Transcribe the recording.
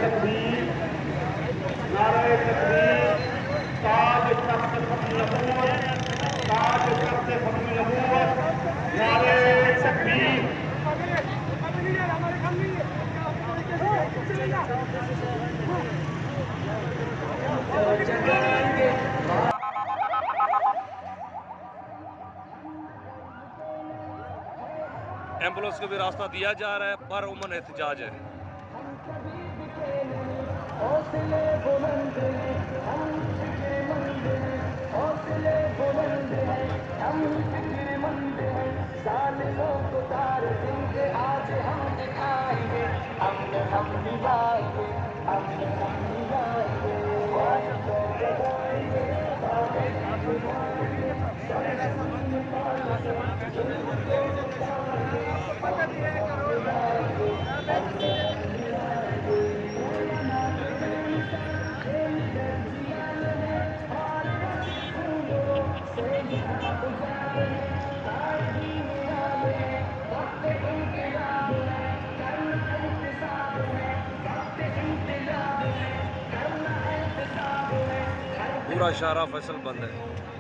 तकबीर, नारे तकबीर, ताज तख्त खत्म नबूवत, ताज तख्त खत्म नबूवत, नारे तकबीर। एम्बुलेंस को भी रास्ता दिया जा रहा है, पर उमन एहतजाज है। पूरा शाहरा फैसल बंद है।